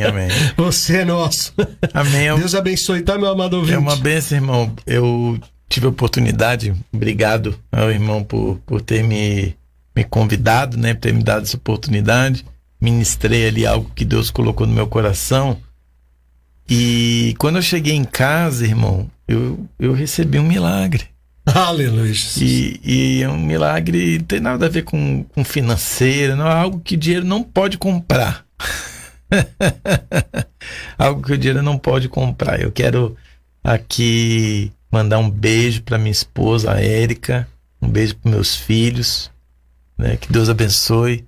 Amém, amém. Você é nosso. Amém. Deus abençoe, tá, meu amado ouvinte? É uma bênção, irmão. Eu tive a oportunidade, obrigado ao irmão por ter me convidado, né? Por ter me dado essa oportunidade. Ministrei ali algo que Deus colocou no meu coração. E quando eu cheguei em casa, irmão, eu recebi um milagre. Aleluia, Jesus. E é um milagre, não tem nada a ver com financeiro, não, é algo que o dinheiro não pode comprar. Algo que o dinheiro não pode comprar. Eu quero aqui mandar um beijo para minha esposa, a Érica, um beijo para meus filhos, né? Que Deus abençoe,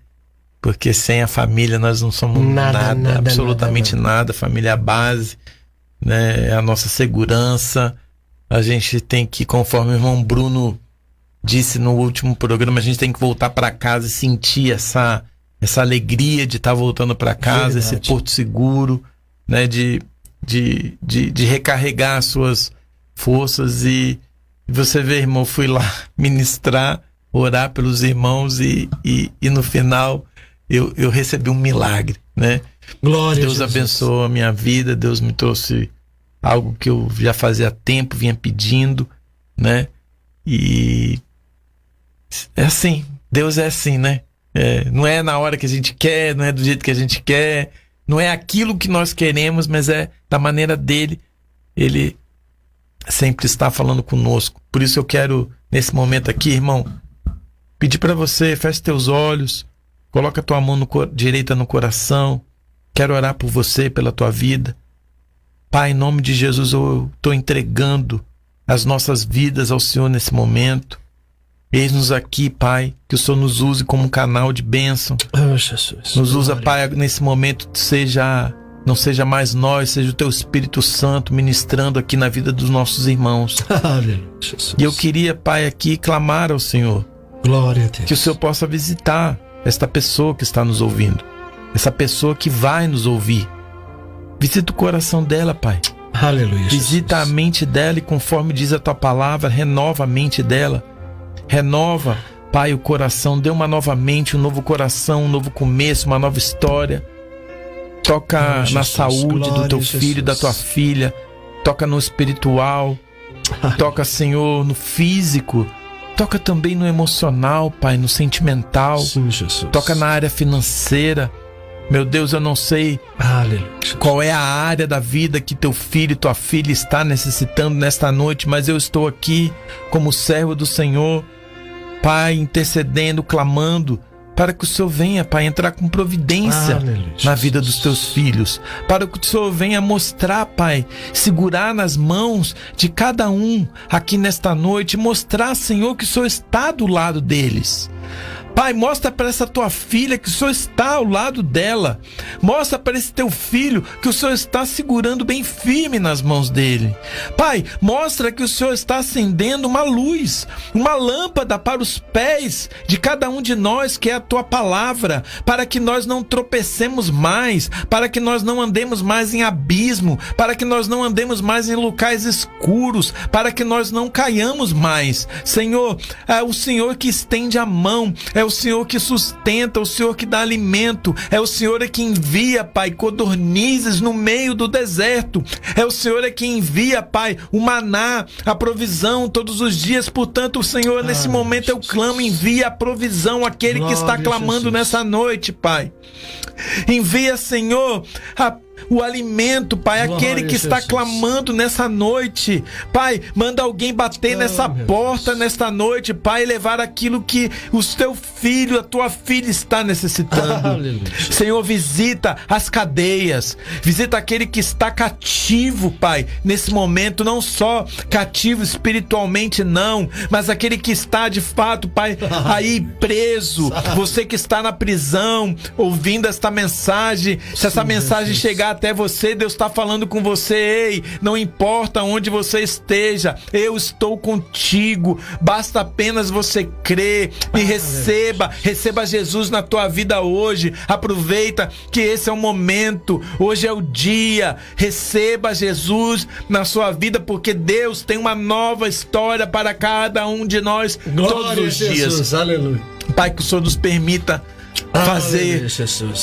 porque sem a família nós não somos nada, absolutamente nada. A família é a base, né? É a nossa segurança. A gente tem que, conforme o irmão Bruno disse no último programa, a gente tem que voltar para casa e sentir essa alegria de estar voltando para casa, esse porto seguro, né? De recarregar as suas forças. E você vê, irmão, fui lá ministrar, orar pelos irmãos e no final eu recebi um milagre, né? Glória Deus a Jesus. abençoou a minha vida, Deus me trouxe algo que eu já fazia tempo, vinha pedindo, né? E é assim, Deus é assim, né? Não é na hora que a gente quer, não é do jeito que a gente quer, não é aquilo que nós queremos, mas é da maneira dele. Ele sempre está falando conosco. Por isso eu quero, nesse momento aqui, irmão, pedir para você, feche teus olhos, coloca a tua mão direita no coração. Quero orar por você, pela tua vida. Pai, em nome de Jesus, eu estou entregando as nossas vidas ao Senhor nesse momento. Eis-nos aqui, Pai, que o Senhor nos use como um canal de bênção. Oh, Jesus. Nos usa, Pai, nesse momento, não seja mais nós, seja o Teu Espírito Santo ministrando aqui na vida dos nossos irmãos. Aleluia, Jesus. E eu queria, Pai, aqui clamar ao Senhor. Glória a Deus. Que o Senhor possa visitar esta pessoa que está nos ouvindo, essa pessoa que vai nos ouvir. Visita o coração dela, Pai. Aleluia, Visita Jesus. a mente dela e, conforme diz a Tua palavra, renova a mente dela. Renova, Pai, o coração. Dê uma nova mente, um novo coração, um novo começo, uma nova história. Toca na saúde do Teu filho, da Tua filha. Toca no espiritual. Toca, Senhor, no físico. Toca também no emocional, Pai, no sentimental. Sim, Jesus. Toca na área financeira. Meu Deus, eu não sei qual é a área da vida que teu filho e tua filha está necessitando nesta noite, mas eu estou aqui como servo do Senhor, Pai, intercedendo, clamando, para que o Senhor venha, Pai, entrar com providência na vida dos teus filhos, para que o Senhor venha mostrar, Pai, segurar nas mãos de cada um aqui nesta noite, mostrar, Senhor, que o Senhor está do lado deles. Pai, mostra para essa tua filha que o Senhor está ao lado dela. Mostra para esse teu filho que o Senhor está segurando bem firme nas mãos dele. Pai, mostra que o Senhor está acendendo uma luz, uma lâmpada para os pés de cada um de nós, que é a tua palavra, para que nós não tropecemos mais, para que nós não andemos mais em abismo, para que nós não andemos mais em locais escuros, para que nós não caiamos mais. Senhor, é o Senhor que estende a mão, é o Senhor que sustenta, o Senhor que dá alimento, é o Senhor que envia, Pai, codornizes no meio do deserto, é o Senhor que envia, Pai, o maná, a provisão todos os dias. Portanto, Senhor, nesse momento eu clamo, envia a provisão àquele que está clamando nessa noite, Pai. Envia, Senhor, o alimento, Pai, aquele que está clamando nessa noite. Pai, manda alguém bater nessa porta nesta noite, Pai, e levar aquilo que o teu filho, a tua filha está necessitando. Senhor, visita as cadeias, visita aquele que está cativo, Pai, nesse momento, não só cativo espiritualmente, não, mas aquele que está de fato, Pai, aí preso, você que está na prisão, ouvindo esta mensagem. Se essa mensagem chegar até você, Deus está falando com você. Ei, não importa onde você esteja, eu estou contigo, basta apenas você crer e receba Jesus na tua vida hoje. Aproveita que esse é o momento, hoje é o dia, receba Jesus na sua vida, porque Deus tem uma nova história para cada um de nós. Glória todos os dias. Aleluia. Pai, que o Senhor nos permita fazer,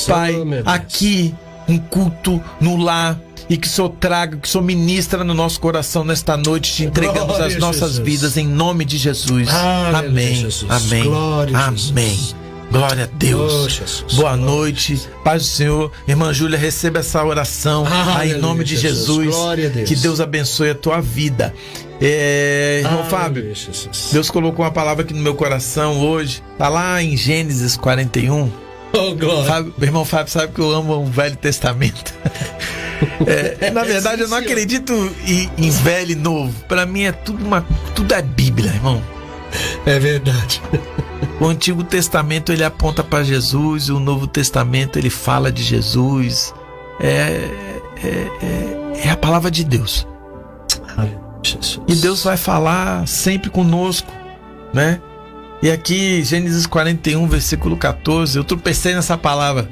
Pai, aqui um culto no lar, e que o Senhor traga, que o Senhor ministra no nosso coração nesta noite. Te entregamos Glória as nossas Jesus. vidas em nome de Jesus. Aleluia, Amém. Jesus. Amém. Glória Amém. Jesus. Glória a Deus. Oh, Jesus. Boa Glória noite. Jesus. Paz do Senhor. Irmã Júlia, receba essa oração aí em Aleluia, nome de Jesus. Glória a Deus. Que Deus abençoe a tua vida. Irmão Aleluia, Fábio, Jesus. Deus colocou uma palavra aqui no meu coração hoje. Tá lá em Gênesis 41. Oh, glória. Meu irmão Fábio sabe que eu amo o Velho Testamento. Na verdade, eu não acredito em velho e novo. Pra mim é tudo é Bíblia, irmão. É verdade. O Antigo Testamento ele aponta para Jesus, o Novo Testamento ele fala de Jesus. É a palavra de Deus. Jesus. E Deus vai falar sempre conosco, né? E aqui, Gênesis 41, versículo 14, eu tropecei nessa palavra,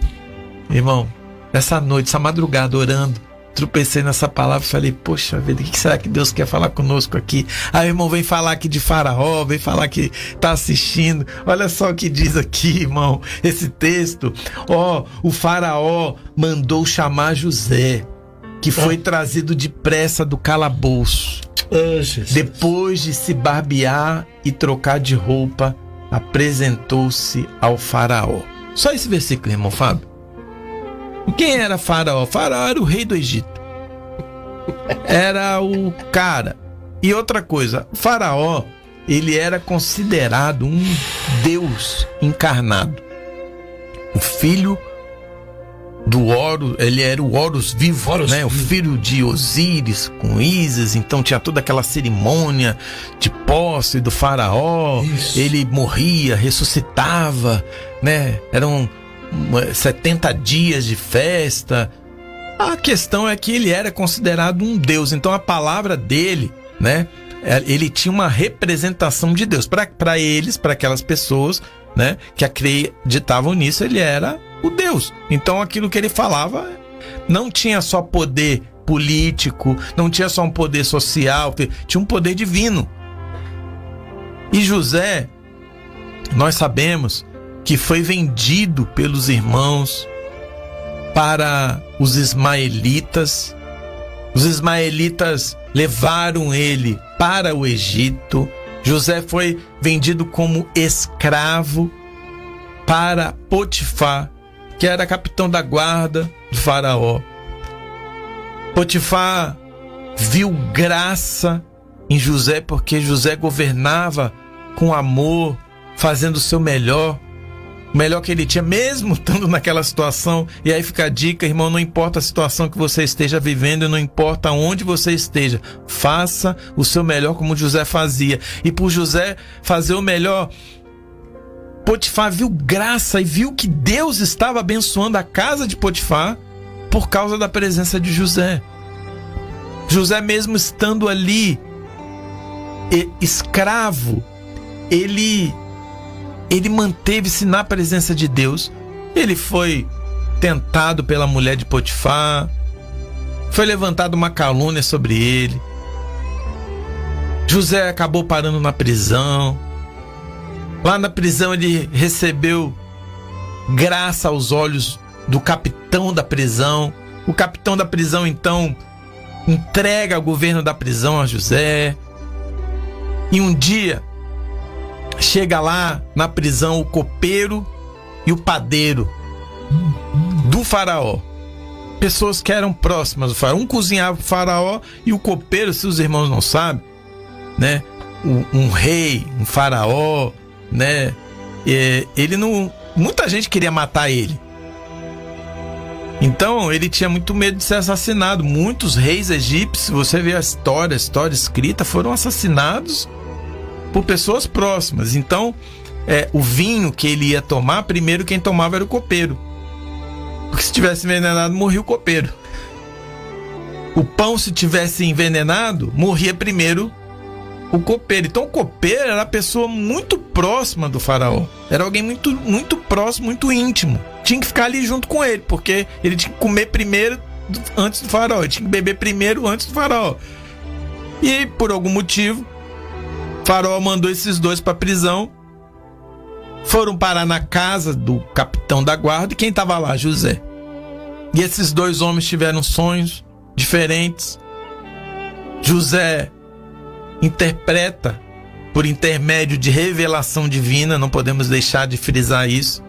irmão, essa noite, essa madrugada, orando, tropecei nessa palavra e falei, poxa vida, o que será que Deus quer falar conosco aqui? Aí o irmão vem falar aqui de Faraó, vem falar que tá assistindo, olha só o que diz aqui, irmão, esse texto, o Faraó mandou chamar José, que foi trazido depressa do calabouço. Depois de se barbear e trocar de roupa, apresentou-se ao Faraó. Só esse versículo, irmão Fábio. Quem era Faraó? Faraó era o rei do Egito. Era o cara. E outra coisa, o Faraó, ele era considerado um Deus encarnado. O filho do Horus, ele era o Horus vivo, né? O filho de Osíris com Ísis, então tinha toda aquela cerimônia de posse do Faraó. Isso. Ele morria, ressuscitava, né? Eram 70 dias de festa. A questão é que ele era considerado um Deus, então a palavra dele, né? Ele tinha uma representação de Deus. Para eles, para aquelas pessoas, né, que acreditavam nisso, ele era o Deus. Então aquilo que ele falava não tinha só poder político, não tinha só um poder social, tinha um poder divino. E José, nós sabemos que foi vendido pelos irmãos para os ismaelitas. Os ismaelitas levaram ele para o Egito. José foi vendido como escravo para Potifar, que era capitão da guarda do Faraó. Potifar viu graça em José porque José governava com amor, fazendo o seu melhor, o melhor que ele tinha, mesmo estando naquela situação. E aí fica a dica, irmão, não importa a situação que você esteja vivendo, não importa onde você esteja, faça o seu melhor como José fazia. E por José fazer o melhor, Potifar viu graça e viu que Deus estava abençoando a casa de Potifar por causa da presença de José. José, mesmo estando ali escravo, ele manteve-se na presença de Deus. Ele foi tentado pela mulher de Potifar, foi levantada uma calúnia sobre ele. José acabou parando na prisão. Lá na prisão ele recebeu graça aos olhos do capitão da prisão. O capitão da prisão então entrega o governo da prisão a José. E um dia chega lá na prisão o copeiro e o padeiro do Faraó. Pessoas que eram próximas do Faraó. Um cozinhava o Faraó e o copeiro, se os irmãos não sabem, né? Um rei, um Faraó, né? Ele não... Muita gente queria matar ele. Então ele tinha muito medo de ser assassinado. Muitos reis egípcios, você vê a história escrita, foram assassinados por pessoas próximas. Então o vinho que ele ia tomar, primeiro quem tomava era o copeiro, porque se tivesse envenenado, morria o copeiro. O pão, se tivesse envenenado, morria primeiro o copeiro. Então o copeiro era a pessoa muito próxima do Faraó, era alguém muito, muito próximo, muito íntimo. Tinha que ficar ali junto com ele, porque ele tinha que comer primeiro antes do Faraó, ele tinha que beber primeiro antes do Faraó. E por algum motivo Faraó mandou esses dois para prisão. Foram parar na casa do capitão da guarda. E quem estava lá? José. E esses dois homens tiveram sonhos diferentes. José interpreta por intermédio de revelação divina, não podemos deixar de frisar isso.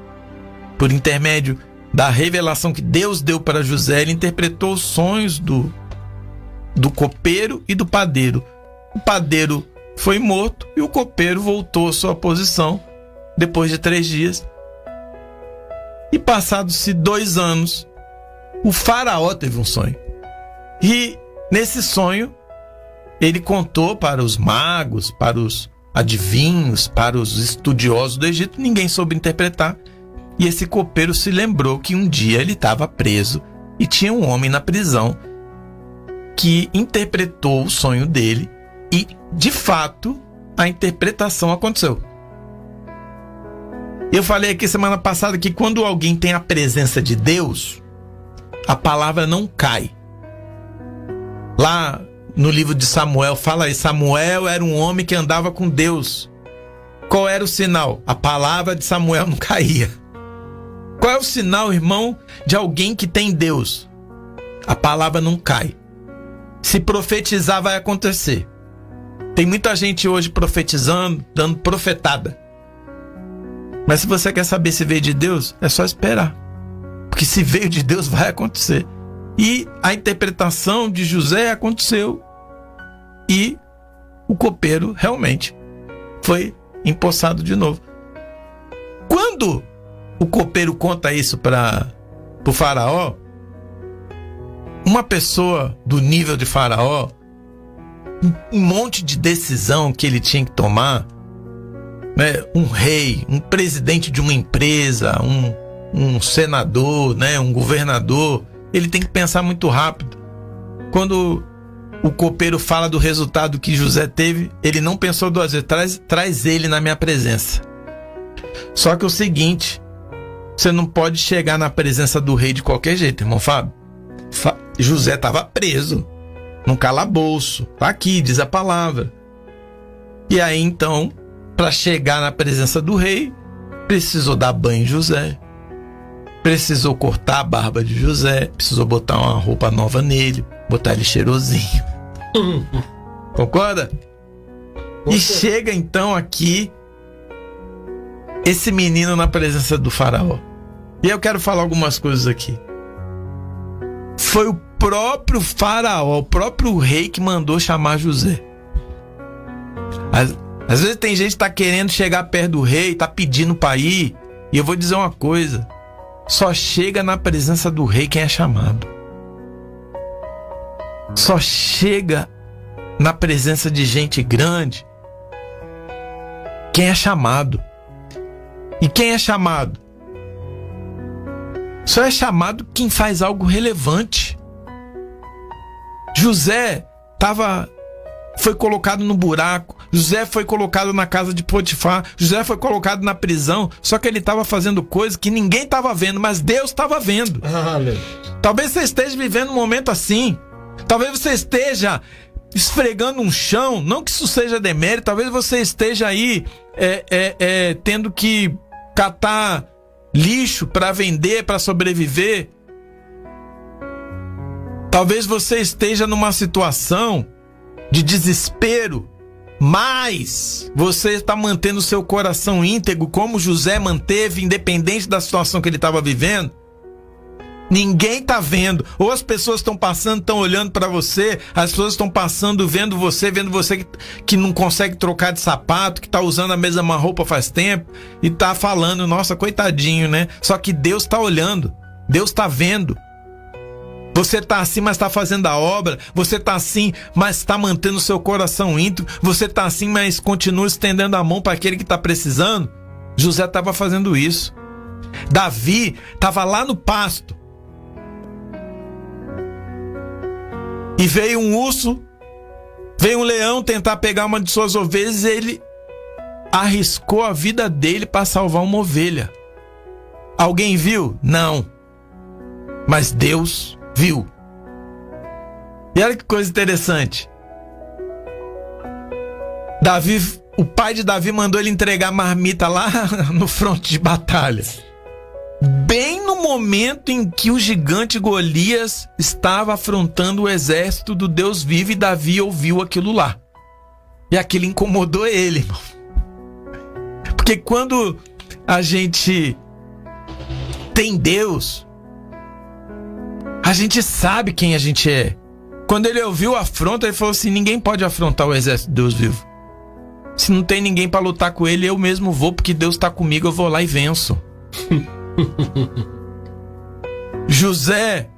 Por intermédio da revelação que Deus deu para José, ele interpretou os sonhos do copeiro e do padeiro. O padeiro foi morto e o copeiro voltou à sua posição depois de 3 dias. E passados-se 2 anos, o faraó teve um sonho. E nesse sonho, ele contou para os magos, para os adivinhos, para os estudiosos do Egito. Ninguém soube interpretar. E esse copeiro se lembrou que um dia ele estava preso e tinha um homem na prisão que interpretou o sonho dele e, de fato, a interpretação aconteceu. Eu falei aqui semana passada que quando alguém tem a presença de Deus, a palavra não cai. Lá no livro de Samuel, fala aí, Samuel era um homem que andava com Deus. Qual era o sinal? A palavra de Samuel não caía. Qual é o sinal, irmão, de alguém que tem Deus? A palavra não cai. Se profetizar, vai acontecer. Tem muita gente hoje profetizando, dando profetada. Mas se você quer saber se veio de Deus, é só esperar. Porque se veio de Deus, vai acontecer. E a interpretação de José aconteceu. E o copeiro realmente foi empossado de novo. Quando o copeiro conta isso para o faraó, uma pessoa do nível de faraó, um monte de decisão que ele tinha que tomar, né? Um rei, um presidente de uma empresa, um senador, né? Um governador, ele tem que pensar muito rápido. Quando o copeiro fala do resultado que José teve, ele não pensou 2 vezes, traz ele na minha presença. Só que é o seguinte, você não pode chegar na presença do rei de qualquer jeito, irmão Fábio. José estava preso, num calabouço. Tá aqui, diz a palavra. E aí, então, para chegar na presença do rei, precisou dar banho em José. Precisou cortar a barba de José. Precisou botar uma roupa nova nele. Botar ele cheirosinho. Concorda? E chega, então, aqui esse menino na presença do faraó. E eu quero falar algumas coisas aqui. Foi o próprio faraó, o próprio rei que mandou chamar José. Às vezes tem gente que tá querendo chegar perto do rei, tá pedindo para ir. E eu vou dizer uma coisa: só chega na presença do rei quem é chamado. Só chega na presença de gente grande quem é chamado. E quem é chamado? Só é chamado quem faz algo relevante. José foi colocado no buraco. José foi colocado na casa de Potifar. José foi colocado na prisão. Só que ele estava fazendo coisas que ninguém estava vendo, mas Deus estava vendo. Talvez você esteja vivendo um momento assim. Talvez você esteja esfregando um chão. Não que isso seja demérito. Talvez você esteja aí tendo que catar lixo para vender, para sobreviver. Talvez você esteja numa situação de desespero, mas você está mantendo seu coração íntegro, como José manteve, independente da situação que ele estava vivendo. Ninguém está vendo. Ou as pessoas estão passando, estão olhando para você. As pessoas estão passando, vendo você que não consegue trocar de sapato, que está usando a mesma roupa faz tempo e está falando, nossa, coitadinho, né? Só que Deus está olhando, Deus está vendo. Você está assim, mas está fazendo a obra. Você está assim, mas está mantendo o seu coração íntegro. Você está assim, mas continua estendendo a mão para aquele que está precisando. José estava fazendo isso. Davi estava lá no pasto. E veio um urso, veio um leão tentar pegar uma de suas ovelhas e ele arriscou a vida dele para salvar uma ovelha. Alguém viu? Não. Mas Deus viu. E olha que coisa interessante. O pai de Davi mandou ele entregar marmita lá no fronte de batalha. bem no momento em que o gigante Golias estava afrontando o exército do Deus vivo, e Davi ouviu aquilo lá. E aquilo incomodou ele, irmão. Porque quando a gente tem Deus, a gente sabe quem a gente é. Quando ele ouviu a afronta, ele falou assim: ninguém pode afrontar o exército de Deus vivo. Se não tem ninguém para lutar com ele, eu mesmo vou, porque Deus está comigo, eu vou lá e venço. José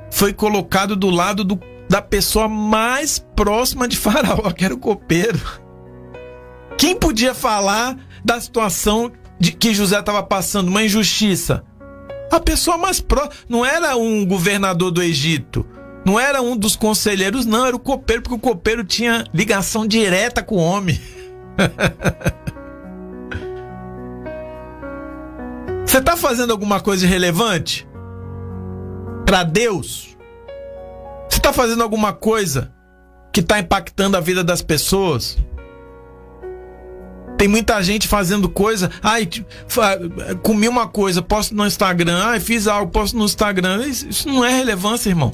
foi colocado do lado da pessoa mais próxima de Faraó, que era o copeiro. Quem podia falar da situação que José estava passando, uma injustiça? A pessoa mais próxima. Não era um governador do Egito, não era um dos conselheiros, não, era o copeiro, porque o copeiro tinha ligação direta com o homem. Você está fazendo alguma coisa relevante para Deus? Você está fazendo alguma coisa que está impactando a vida das pessoas? Tem muita gente fazendo coisa. Ai, comi uma coisa, posto no Instagram. Ai, fiz algo, posto no Instagram. Isso não é relevância, irmão.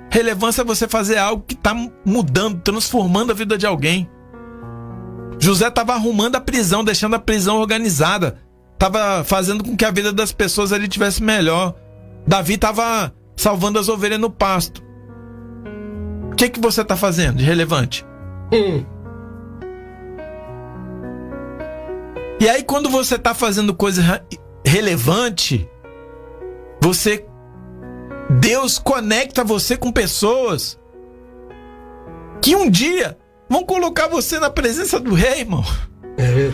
Relevância é você fazer algo que está mudando, transformando a vida de alguém. José estava arrumando a prisão, deixando a prisão organizada. Estava fazendo com que a vida das pessoas ali tivesse melhor. Davi estava salvando as ovelhas no pasto. O que você está fazendo de relevante? E aí, quando você está fazendo coisa relevante, Deus conecta você com pessoas que um dia vão colocar você na presença do rei, irmão.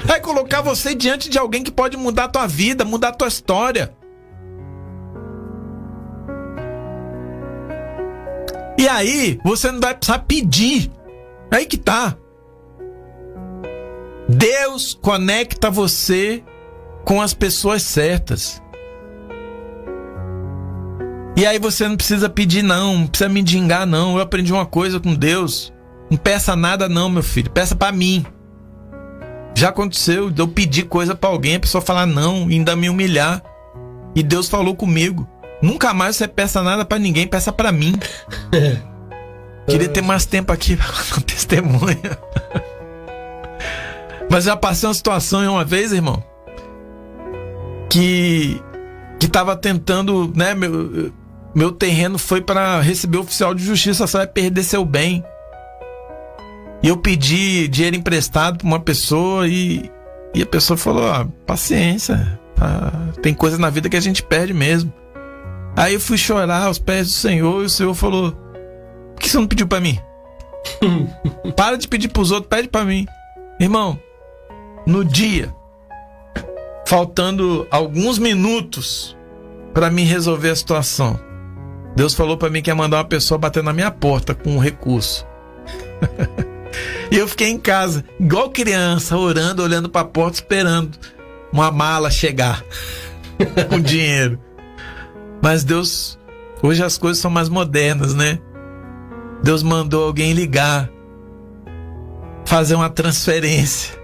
Vai colocar você diante de alguém que pode mudar a tua vida, mudar a tua história. E aí, você não vai precisar pedir. Aí que tá. Deus conecta você com as pessoas certas. E aí você não precisa pedir não precisa mendigar não. Eu aprendi uma coisa com Deus: não peça nada não, meu filho, peça pra mim. Já aconteceu de eu pedir coisa pra alguém, a pessoa falar não e ainda me humilhar. E Deus falou comigo: nunca mais você peça nada pra ninguém, peça pra mim. Queria ter mais tempo aqui pra contar testemunha. Mas já passei uma situação uma vez, irmão, que tava tentando, né, meu terreno foi para receber oficial de justiça, só vai perder seu bem. E eu pedi dinheiro emprestado pra uma pessoa e a pessoa falou: paciência, tem coisa na vida que a gente perde mesmo. Aí eu fui chorar aos pés do Senhor e o Senhor falou: por que você não pediu pra mim? Para de pedir pros outros, pede pra mim. Irmão, no dia, faltando alguns minutos pra mim resolver a situação, Deus falou pra mim que ia mandar uma pessoa bater na minha porta com um recurso. E eu fiquei em casa, igual criança, orando, olhando pra porta, esperando uma mala chegar com dinheiro. Mas Deus, hoje as coisas são mais modernas, né? Deus mandou alguém ligar, fazer uma transferência,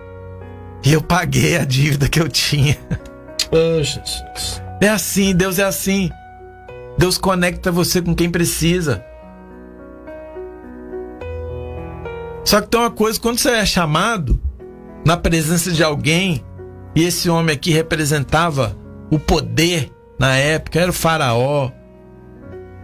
e eu paguei a dívida que eu tinha. Oh, Jesus. É assim, Deus é assim. Deus conecta você com quem precisa. Só que tem uma coisa: quando você é chamado na presença de alguém, e esse homem aqui representava o poder na época, era o Faraó,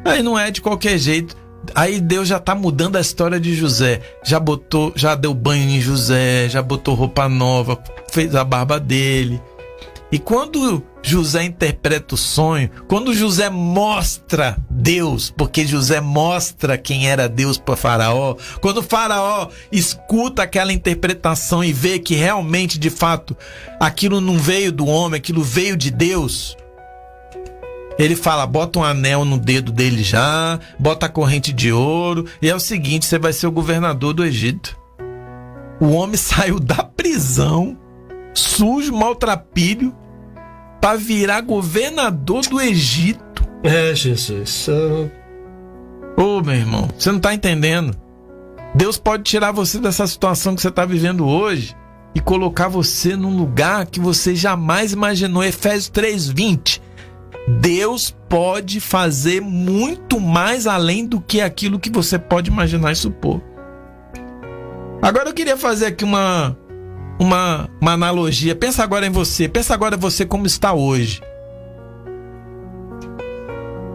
aí não é de qualquer jeito. Aí Deus já tá mudando a história de José. Já deu banho em José, já botou roupa nova, fez a barba dele. E quando José interpreta o sonho, quando José mostra Deus, porque José mostra quem era Deus para Faraó, quando o Faraó escuta aquela interpretação e vê que realmente, de fato, aquilo não veio do homem, aquilo veio de Deus, ele fala: bota um anel no dedo dele já, bota a corrente de ouro, e é o seguinte, você vai ser o governador do Egito. O homem saiu da prisão, sujo, maltrapilho, para virar governador do Egito. É, Jesus. Ô, meu irmão, você não tá entendendo. Deus pode tirar você dessa situação que você tá vivendo hoje e colocar você num lugar que você jamais imaginou. Efésios 3:20. Deus pode fazer muito mais além do que aquilo que você pode imaginar e supor. Agora eu queria fazer aqui uma analogia. Pensa agora em você. Pensa agora em você como está hoje.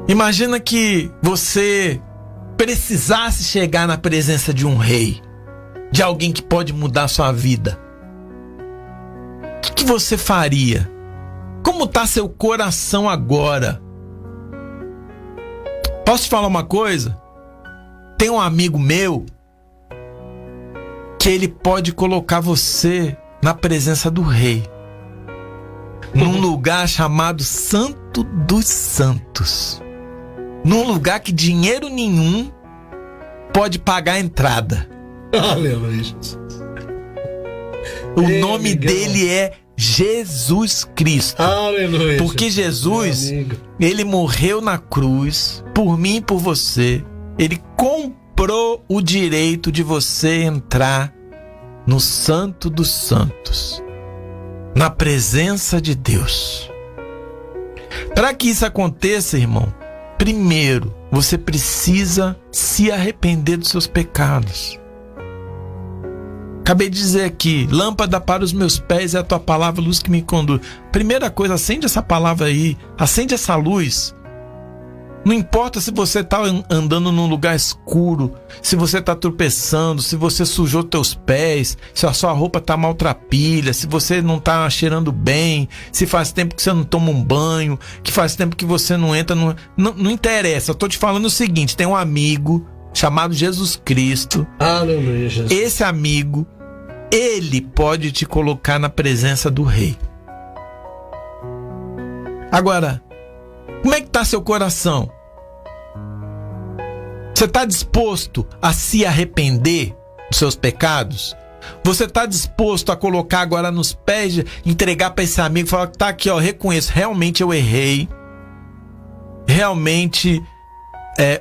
Imagina que você precisasse chegar na presença de um rei, de alguém que pode mudar a sua vida. O que você faria? Como está seu coração agora? Posso te falar uma coisa? Tem um amigo meu que ele pode colocar você na presença do rei, num lugar chamado Santo dos Santos, num lugar que dinheiro nenhum pode pagar a entrada. Aleluia. O nome dele é Jesus Cristo. Aleluia. Porque Jesus, ele morreu na cruz por mim e por você. Ele comprou o direito de você entrar no Santo dos Santos, na presença de Deus. Para que isso aconteça, irmão, primeiro você precisa se arrepender dos seus pecados. Acabei de dizer aqui, lâmpada para os meus pés é a tua palavra, luz que me conduz. Primeira coisa, acende essa palavra aí, acende essa luz. Não importa se você está andando num lugar escuro, se você está tropeçando, se você sujou teus pés, se a sua roupa está maltrapilha, se você não está cheirando bem, se faz tempo que você não toma um banho, que faz tempo que você não entra, não interessa. Eu estou te falando o seguinte, tem um amigo chamado Jesus Cristo. Aleluia, Jesus. Esse amigo, ele pode te colocar na presença do rei. Agora, como é que está seu coração? Você está disposto a se arrepender dos seus pecados? Você está disposto a colocar agora nos pés, entregar para esse amigo e falar, tá aqui, ó, reconheço, realmente eu errei. Realmente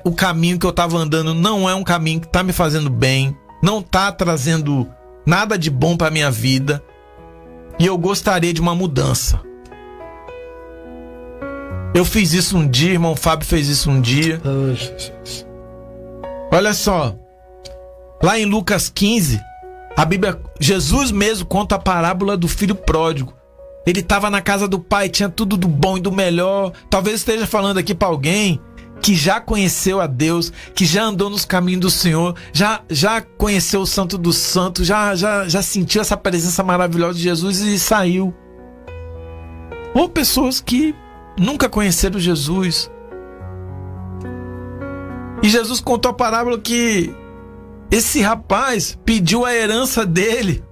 o caminho que eu estava andando não é um caminho que está me fazendo bem, não está trazendo nada de bom para minha vida, e eu gostaria de uma mudança. Eu fiz isso um dia, irmão Fábio fez isso um dia. Olha só, lá em Lucas 15, a Bíblia, Jesus mesmo conta a parábola do filho pródigo. Ele estava na casa do pai, tinha tudo do bom e do melhor. Talvez esteja falando aqui para alguém que já conheceu a Deus, que já andou nos caminhos do Senhor, já conheceu o Santo dos Santos, já sentiu essa presença maravilhosa de Jesus e saiu. Ou pessoas que nunca conheceram Jesus. E Jesus contou a parábola que esse rapaz pediu a herança dele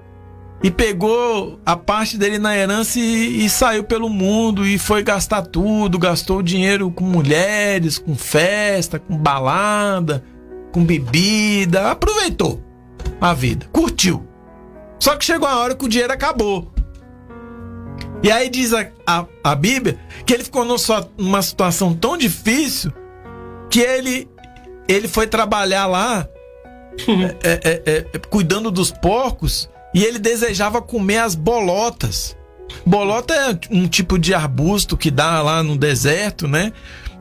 e pegou a parte dele na herança e saiu pelo mundo e foi gastar tudo, gastou dinheiro com mulheres, com festa, com balada, com bebida, aproveitou a vida, curtiu. Só que chegou a hora que o dinheiro acabou. E aí diz a Bíblia que ele ficou numa situação tão difícil que ele foi trabalhar lá cuidando dos porcos. E ele desejava comer as bolotas. Bolota é um tipo de arbusto que dá lá no deserto, né?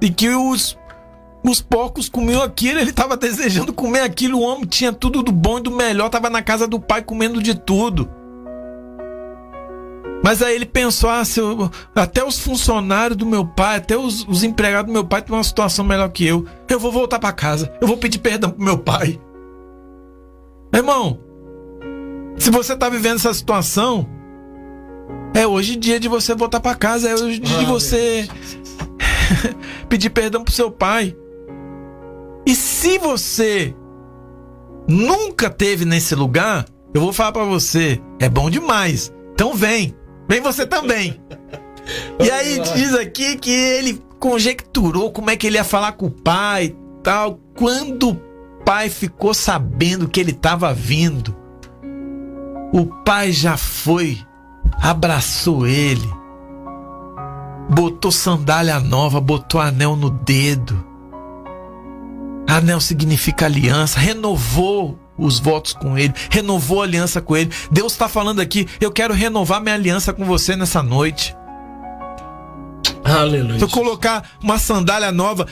E que os porcos comiam aquilo, ele estava desejando comer aquilo. O homem tinha tudo do bom e do melhor, estava na casa do pai comendo de tudo. Mas aí ele pensou, até os funcionários do meu pai, até os empregados do meu pai têm uma situação melhor que eu. Eu vou voltar para casa, eu vou pedir perdão pro meu pai. Irmão, se você está vivendo essa situação, é hoje dia de você voltar para casa, é hoje dia de você pedir perdão pro seu pai. E se você nunca teve nesse lugar, eu vou falar para você, é bom demais. Então vem você também. E aí diz aqui que ele conjecturou como é que ele ia falar com o pai e tal. Quando o pai ficou sabendo que ele estava vindo, o pai já foi, abraçou ele, botou sandália nova, botou anel no dedo. Anel significa aliança, renovou os votos com ele, renovou a aliança com ele. Deus está falando aqui, eu quero renovar minha aliança com você nessa noite. Aleluia. Se eu colocar uma sandália nova,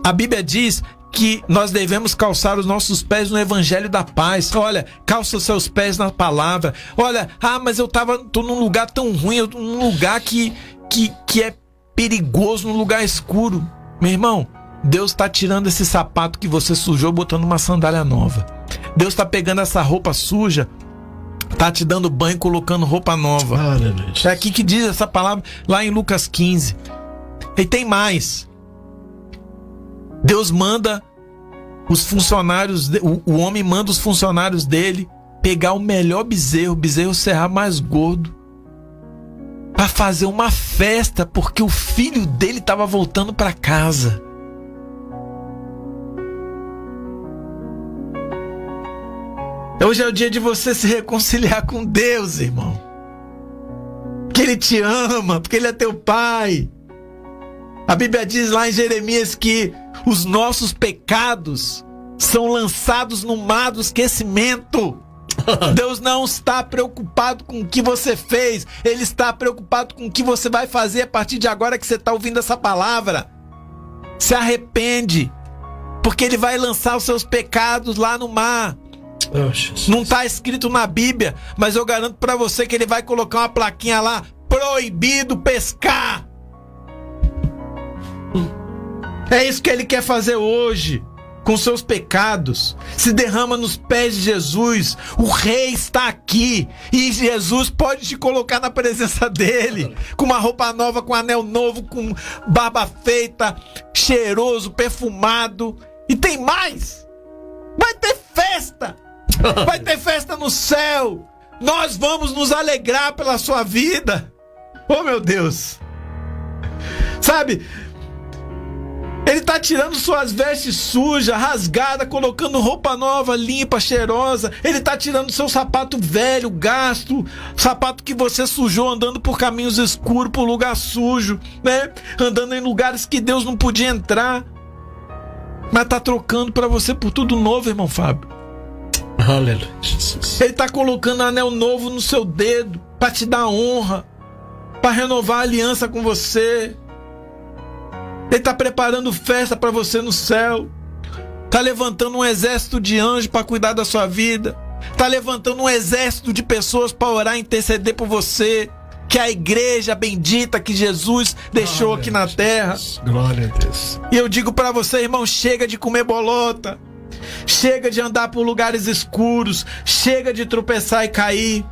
a Bíblia diz que nós devemos calçar os nossos pés no evangelho da paz. Olha, calça os seus pés na palavra. Olha, mas tô num lugar tão ruim, eu tô num lugar que é perigoso, num lugar escuro. Meu irmão, Deus está tirando esse sapato que você sujou, botando uma sandália nova. Deus está pegando essa roupa suja, tá te dando banho, colocando roupa nova. Aleluia. É aqui que diz essa palavra, lá em Lucas 15. E tem mais. Deus manda os funcionários, o homem manda os funcionários dele pegar o melhor bezerro, o bezerro serrar mais gordo, para fazer uma festa, porque o filho dele estava voltando para casa. Hoje é o dia de você se reconciliar com Deus, irmão. Porque Ele te ama, porque Ele é teu Pai. A Bíblia diz lá em Jeremias que os nossos pecados são lançados no mar do esquecimento. Deus não está preocupado com o que você fez. Ele está preocupado com o que você vai fazer a partir de agora que você está ouvindo essa palavra. Se arrepende, porque Ele vai lançar os seus pecados lá no mar. Não está escrito na Bíblia, mas eu garanto para você que Ele vai colocar uma plaquinha lá: proibido pescar. É isso que Ele quer fazer hoje com seus pecados. Se derrama nos pés de Jesus. O Rei está aqui e Jesus pode te colocar na presença dele, com uma roupa nova, com um anel novo, com barba feita, cheiroso, perfumado. E tem mais. Vai ter festa. Vai ter festa no céu. Nós vamos nos alegrar pela sua vida. Oh, meu Deus. Sabe, Ele está tirando suas vestes sujas, rasgadas, colocando roupa nova, limpa, cheirosa. Ele está tirando seu sapato velho, gasto, sapato que você sujou andando por caminhos escuros, por lugar sujo, né? Andando em lugares que Deus não podia entrar. Mas está trocando para você por tudo novo, irmão Fábio. Aleluia. Ele está colocando anel novo no seu dedo para te dar honra, para renovar a aliança com você. Ele está preparando festa para você no céu. Está levantando um exército de anjos para cuidar da sua vida. Está levantando um exército de pessoas para orar e interceder por você. Que é a igreja bendita que Jesus deixou aqui na terra. Glória a Deus. E eu digo para você, irmão, chega de comer bolota. Chega de andar por lugares escuros. Chega de tropeçar e cair.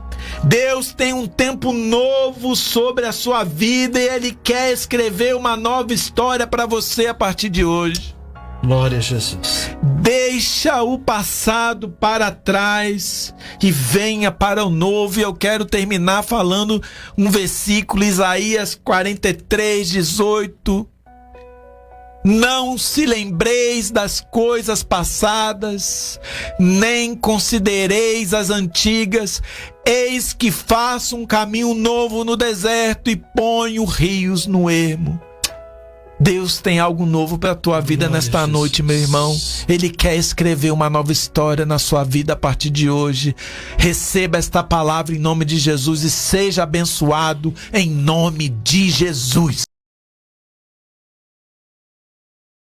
Deus tem um tempo novo sobre a sua vida e Ele quer escrever uma nova história para você a partir de hoje. Glória a Jesus. Deixa o passado para trás e venha para o novo. E eu quero terminar falando um versículo, Isaías 43:18. Não se lembreis das coisas passadas, nem considereis as antigas. Eis que faço um caminho novo no deserto e ponho rios no ermo. Deus tem algo novo para a tua vida nesta noite, meu irmão. Ele quer escrever uma nova história na sua vida a partir de hoje. Receba esta palavra em nome de Jesus e seja abençoado em nome de Jesus.